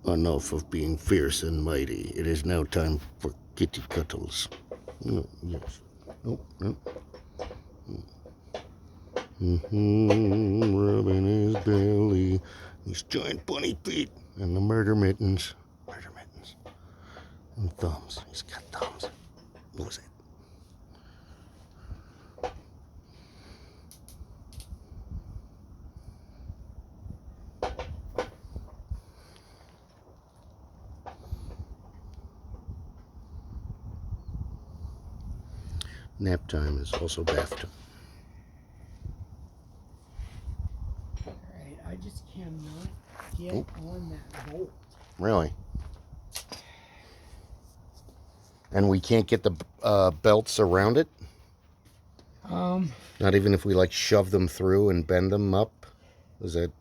Enough of being fierce and mighty. It is now time for kitty cuddles. No, yes. Nope, nope. Rubbing his belly. These giant bunny feet. And the murder mittens. Murder mittens. And thumbs. He's got thumbs. What was it? Nap time is also bath time. Alright, I just cannot get on that bolt. Really? And we can't get the belts around it? Not even if we like shove them through and bend them up? Is that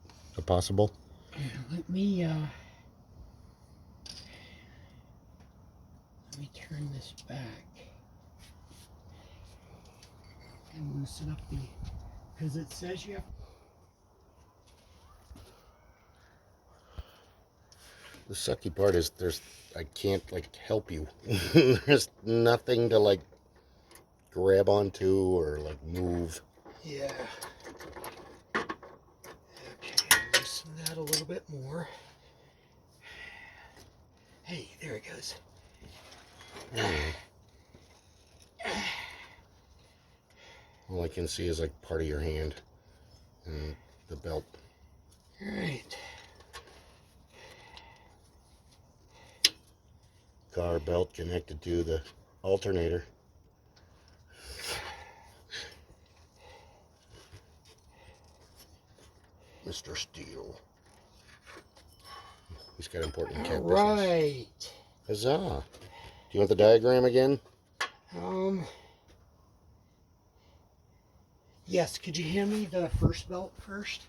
possible? Let me turn this back and loosen up the, because it says you have. The sucky part is I can't like help you. There's nothing to like grab onto or like move. Yeah. Okay, loosen that a little bit more. Hey, there it goes. All I can see is like part of your hand and the belt. All right. Car belt connected to the alternator. Mr. Steele. He's got important cat business. Right. Huzzah. Do you want the diagram again? Yes, could you hand me the first belt first?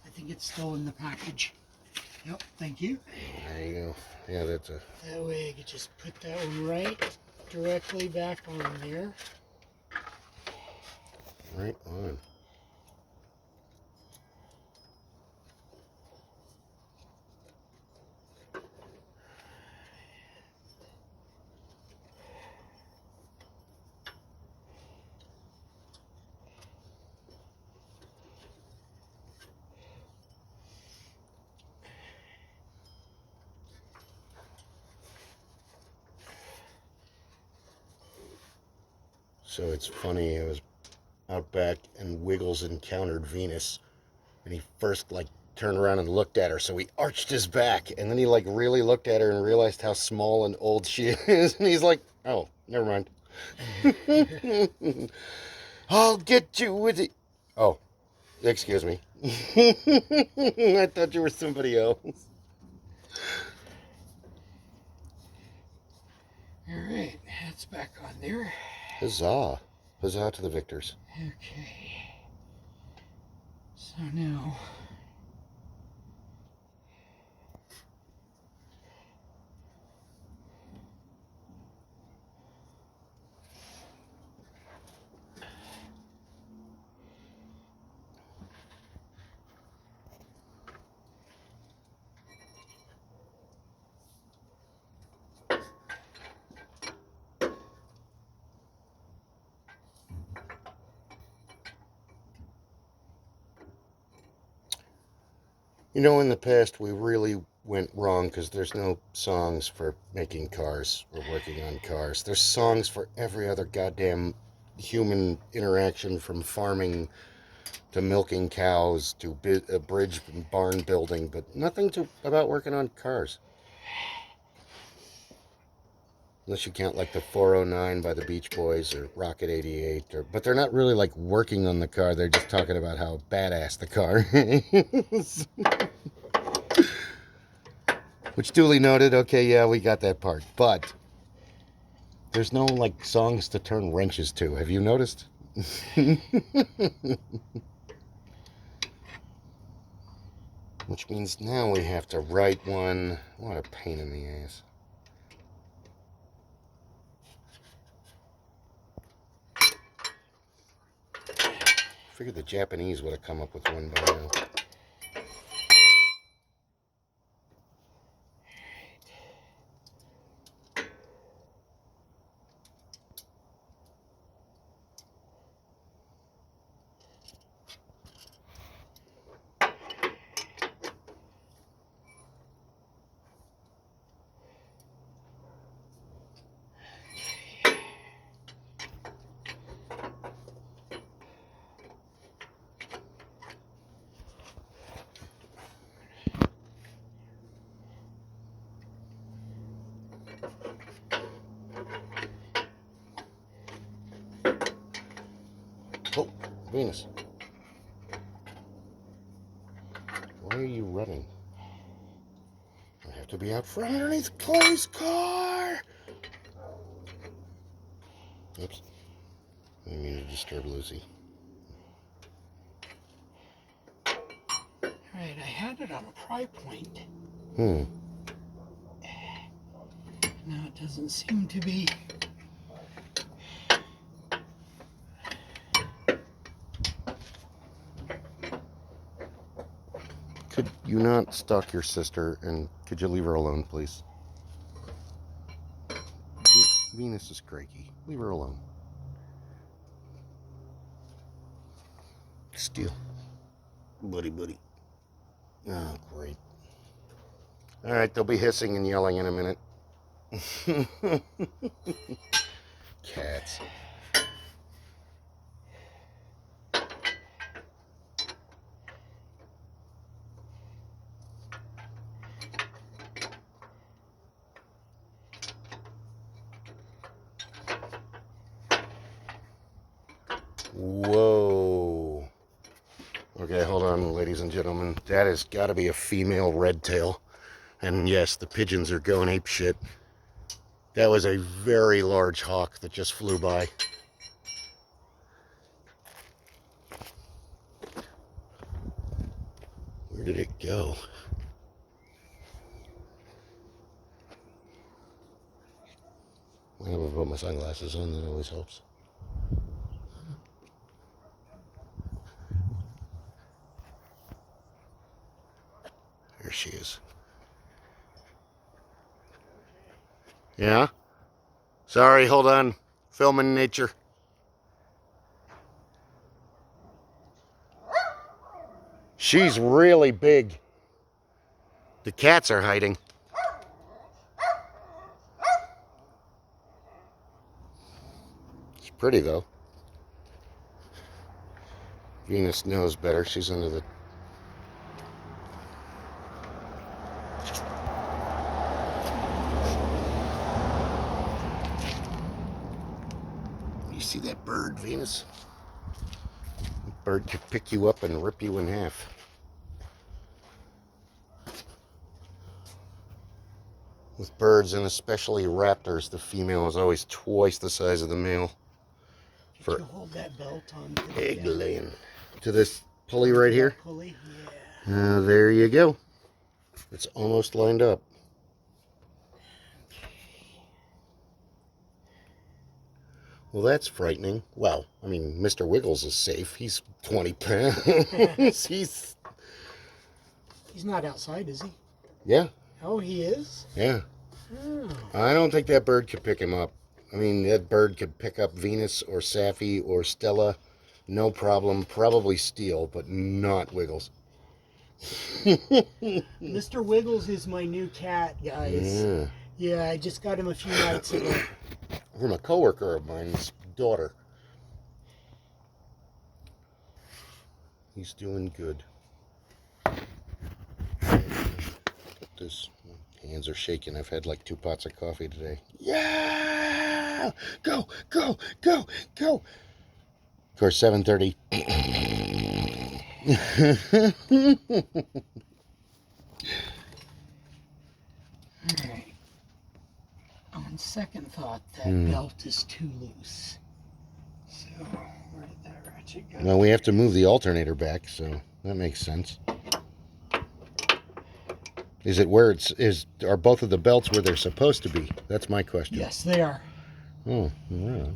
I think it's still in the package. Yep, thank you. There you go. Yeah, that's a... That way I could just put that one right directly back on there. Right on. So it's funny, I was out back and Wiggles encountered Venus and he first like turned around and looked at her, so he arched his back and then he like really looked at her and realized how small and old she is and he's like, oh, never mind. I'll get you with it. Oh, excuse me. I thought you were somebody else. Alright, that's back on there. Huzzah. Huzzah to the victors. Okay. So now... You know, in the past, we really went wrong because there's no songs for making cars or working on cars. There's songs for every other goddamn human interaction, from farming to milking cows to bridge and barn building, but nothing about working on cars. Unless you count like the 409 by the Beach Boys or Rocket 88, but they're not really like working on the car. They're just talking about how badass the car is. Which duly noted. Okay, yeah, we got that part. But there's no like songs to turn wrenches to. Have you noticed? Which means now we have to write one. What a pain in the ass. Figured the Japanese would have come up with one by now. Oh, Venus. Why are you running? I have to be out front underneath Chloe's car. Oops. I didn't mean to disturb Lucy. Alright, I had it on a pry point. Hmm. Now it doesn't seem to be. Could you not stalk your sister, and could you leave her alone, please? Venus is cranky. Leave her alone. Steal. Buddy, buddy. Oh, great. All right, they'll be hissing and yelling in a minute. Cats. Whoa. Okay, hold on, ladies and gentlemen. That has got to be a female red tail. And yes, the pigeons are going ape shit. That was a very large hawk that just flew by. Where did it go? I never put my sunglasses on, that always helps. There she is. Yeah? Sorry, hold on. Filming nature. She's really big. The cats are hiding. It's pretty though. Venus knows better. She's under the... You see that bird, Venus? That bird could pick you up and rip you in half. With birds, and especially raptors, the female is always twice the size of the male. Could you hold that belt on to the Egg laying. To this pulley right here? pulley? Yeah. There you go. It's almost lined up. Well, that's frightening. Well, I mean, Mr. Wiggles is safe. He's 20 pounds. He's not outside, is he? Yeah. Oh, he is? Yeah. Oh. I don't think that bird could pick him up. I mean, that bird could pick up Venus or Safi or Stella. No problem. Probably steal, but not Wiggles. Mr. Wiggles is my new cat, guys. Yeah. Yeah, I just got him a few nights ago. From a coworker of mine's daughter. He's doing good. This hands are shaking. I've had like 2 pots of coffee today. Yeah! Go, go, go, go. Of course, 7:30. Alright. On second thought, that belt is too loose. So, where did that ratchet go? Well, we have to move the alternator back, so that makes sense. Is it where are both of the belts where they're supposed to be? That's my question. Yes, they are. Oh, yeah.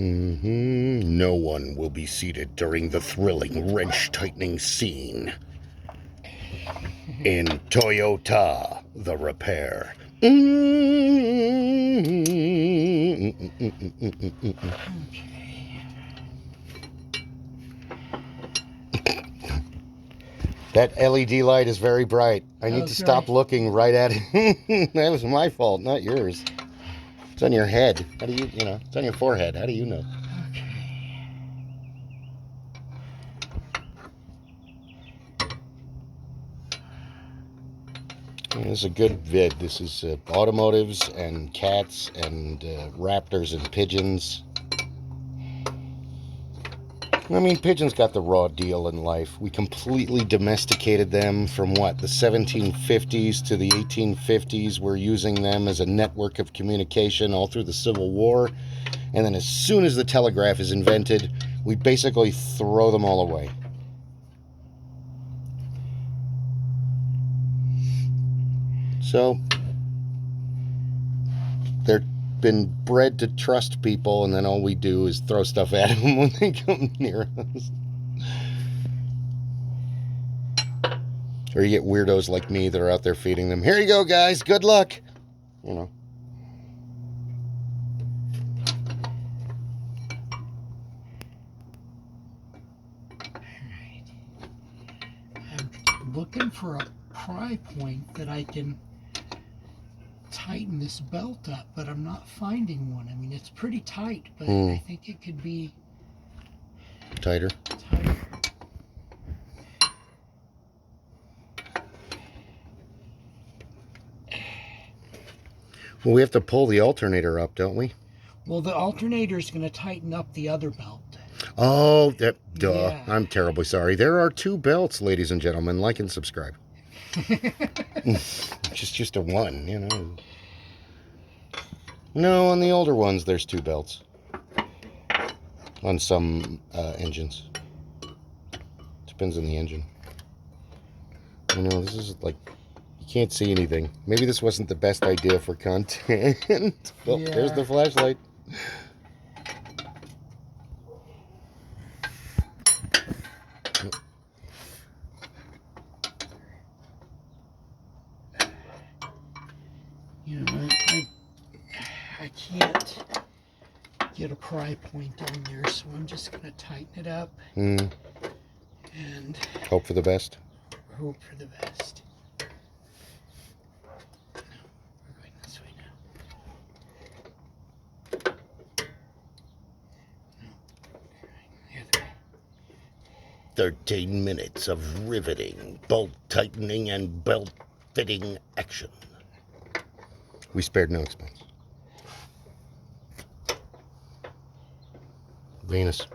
No one will be seated during the thrilling wrench-tightening scene in Toyota, the repair. That LED light is very bright. I need Oh, to sorry. stop looking right at it. That was my fault, not yours. It's on your head. How do you know? It's on your forehead. How do you know? Okay. This is a good vid. This is automotives and cats and raptors and pigeons. I mean, pigeons got the raw deal in life. We completely domesticated them from what, the 1750s to the 1850s. We're using them as a network of communication all through the Civil War. And then as soon as the telegraph is invented, we basically throw them all away. So they've been bred to trust people, and then all we do is throw stuff at them when they come near us. Or you get weirdos like me that are out there feeding them. Here you go, guys. Good luck. You know. Alright. I'm looking for a pry point that I can tighten this belt up, but I'm not finding one. I mean, it's pretty tight, but I think it could be Tighter. tighter. Well, we have to pull the alternator up, don't we? Well, the alternator is going to tighten up the other belt. Oh, duh. Yeah. I'm terribly sorry. There are two belts, ladies and gentlemen. Like and subscribe. just a one, you know. No, on the older ones, there's two belts. On some engines. Depends on the engine. I know, this is like, you can't see anything. Maybe this wasn't the best idea for content. Oh, Yeah. There's the flashlight. You know, I can't get a pry point on there, so I'm just going to tighten it up and Hope for the best. hope for the best. No, we're going this way now. No, the other way. 13 minutes of riveting, bolt tightening, and belt fitting action. We spared no expense. Venus.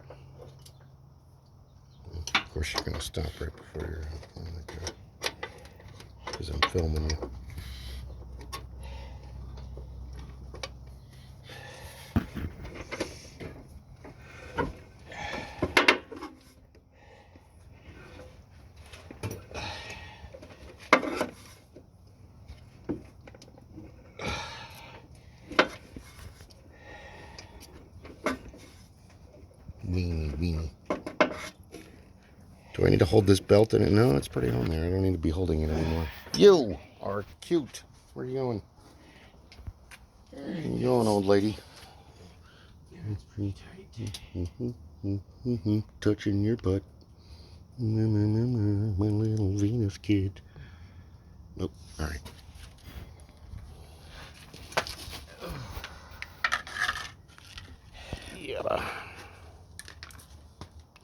Of course, you're going to stop right before you're on the go. Because I'm filming you. Weenie. Do I need to hold this belt in it? No, it's pretty on there. I don't need to be holding it anymore. You are cute. Where are you going? Where are you going, old lady? It's pretty tight. Touching your butt. My little Venus kid. Nope. All right. Yeah.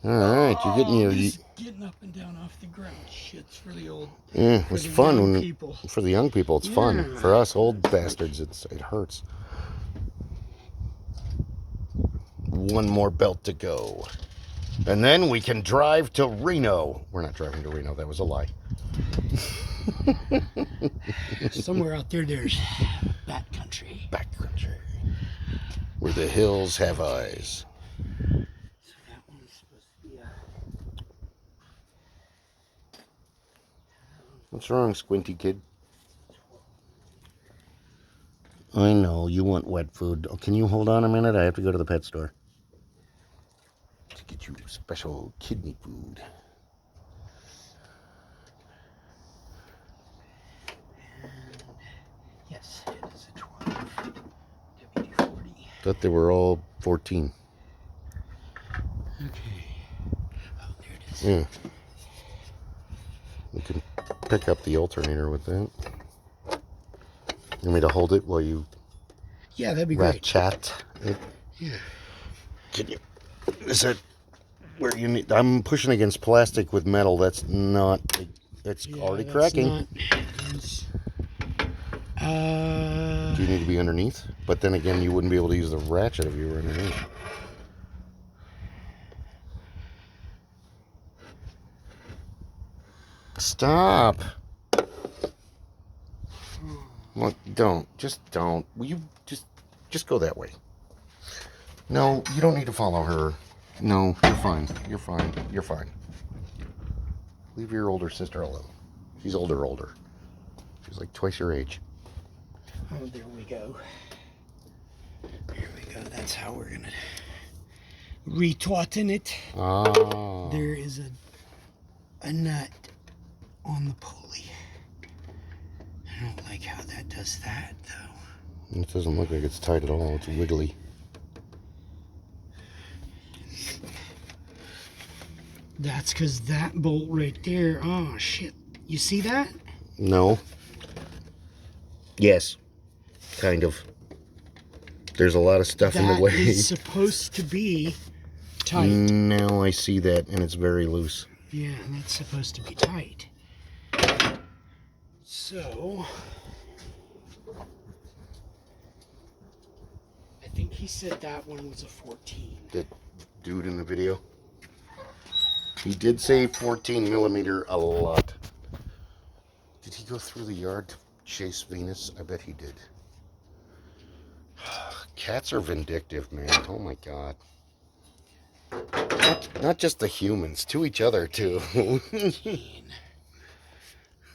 All right, you're getting your. Getting up and down off the ground. Shit's for the old. Yeah, for it's the fun young when people. for the young people. It's fun. Yeah. For us old bastards, it hurts. One more belt to go, and then we can drive to Reno. We're not driving to Reno. That was a lie. Somewhere out there, there's backcountry. Backcountry, where the hills have eyes. So that one's supposed to be a. What's wrong, squinty kid? I know, you want wet food. Oh, can you hold on a minute? I have to go to the pet store to get you special kidney food. And yes, it is a 12 WD-40. Thought they were all 14. Okay. Oh, there it is. Yeah. pick up the alternator with that. You want me to hold it while you Yeah, that'd be great. chat? Yeah. Can you? Is that where you need? I'm pushing against plastic with metal. That's not. It's already cracking. Do you need to be underneath? But then again, you wouldn't be able to use the ratchet if you were underneath. Stop. Look, don't. Just don't. Will you just go that way? No, you don't need to follow her. No, you're fine. You're fine. You're fine. Leave your older sister alone. She's older. She's like twice your age. Oh, there we go. There we go. That's how we're gonna retauten it. Ah. There is a nut on the pulley. I don't like how that does that, though. It doesn't look like it's tight at all. It's wiggly. That's because that bolt right there. Oh, shit. You see that? No. Yes. Kind of. There's a lot of stuff in the way. That is supposed to be tight. Now I see that, and it's very loose. Yeah, and that's supposed to be tight. So, I think he said that one was a 14. The dude in the video? He did say 14 millimeter a lot. Did he go through the yard to chase Venus? I bet he did. Cats are vindictive, man. Oh my god. Not just the humans, to each other too. Let's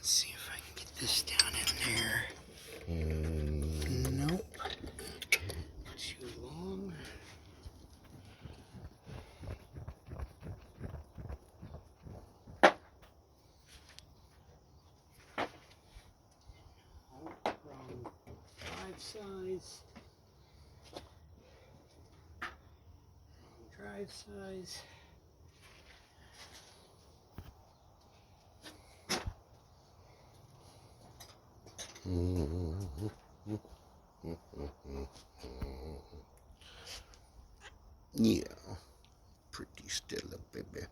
see if I can get this down in there. Nope. Too long. Oh, wrong drive size. Wrong drive size. Yeah, pretty still, baby.